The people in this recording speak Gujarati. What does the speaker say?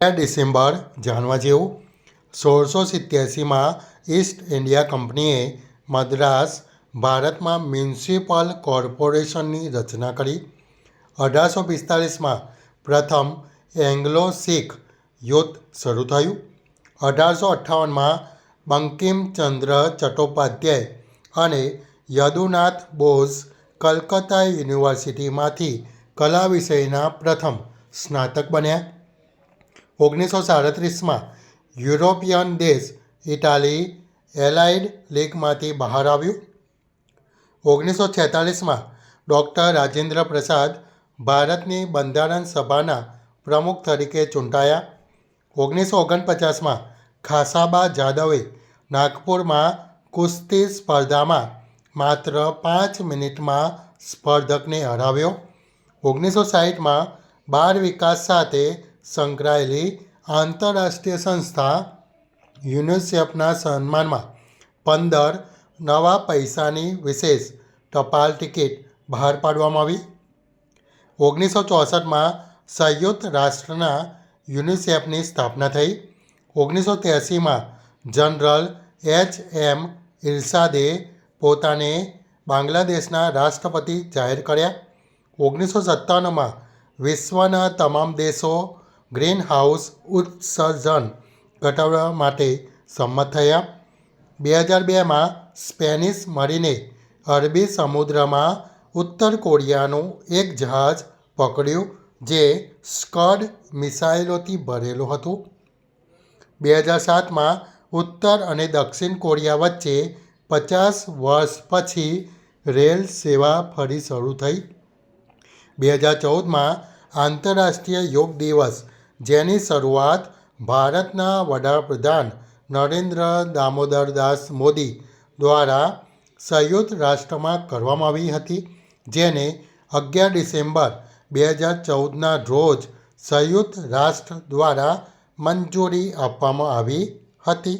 ડિસેમ્બર જાણવા જેવું 1687માં ઈસ્ટ ઇન્ડિયા કંપનીએ મદ્રાસ ભારતમાં મ્યુનિસિપલ કોર્પોરેશનની રચના કરી. 1845માં પ્રથમ એંગ્લો શીખ યુદ્ધ શરૂ થયું. 1858માં બંકિમચંદ્ર ચટ્ટોપાધ્યાય અને યદુનાથ બોઝ કલકત્તા યુનિવર્સિટીમાંથી કલા વિષયના પ્રથમ સ્નાતક બન્યા. 1937માં યુરોપિયન દેશ ઇટાલી એલાઇડ લીગમાંથી બહાર આવ્યું. 1946માં ડૉક્ટર રાજેન્દ્ર પ્રસાદ ભારતની બંધારણ સભાના પ્રમુખ તરીકે ચૂંટાયા. 1949માં ખાસાબા જાદવે નાગપુરમાં કુસ્તી સ્પર્ધામાં માત્ર 5 મિનિટમાં સ્પર્ધકને હરાવ્યો. 1960માં બાળ વિકાસ સાથે સંકળાયેલી આંતરરાષ્ટ્રીય સંસ્થા યુનિસેફના સન્માનમાં 15 નવા પૈસાની વિશેષ ટપાલ ટિકિટ બહાર પાડવામાં આવી. 1964માં સંયુક્ત રાષ્ટ્રના યુનિસેફની સ્થાપના થઈ. 1983માં જનરલ એચ.એમ. ઇરશાદે પોતાને બાંગ્લાદેશના રાષ્ટ્રપતિ જાહેર કર્યા. 1997માં વિશ્વના તમામ દેશો ગ્રીનહાઉસ ઉત્સર્જન ઘટાડવા માટે સંમત થયા. 2002માં સ્પેનિશ મરીને અરબી સમુદ્રમાં ઉત્તર કોરિયાનું એક જહાજ પકડ્યું જે સ્કડ મિસાઇલોથી ભરેલું હતું. 2007માં ઉત્તર અને દક્ષિણ કોરિયા વચ્ચે 50 વર્ષ પછી રેલ સેવા ફરી શરૂ થઈ. 2014માં આંતરરાષ્ટ્રીય યોગ દિવસ, જેની શરૂઆત ભારતના વડાપ્રધાન નરેન્દ્ર દામોદરદાસ મોદી દ્વારા સંયુક્ત રાષ્ટ્રમાં કરવામાં આવી હતી, જેને 11 ડિસેમ્બર 2014ના રોજ સંયુક્ત રાષ્ટ્ર દ્વારા મંજૂરી આપવામાં આવી હતી.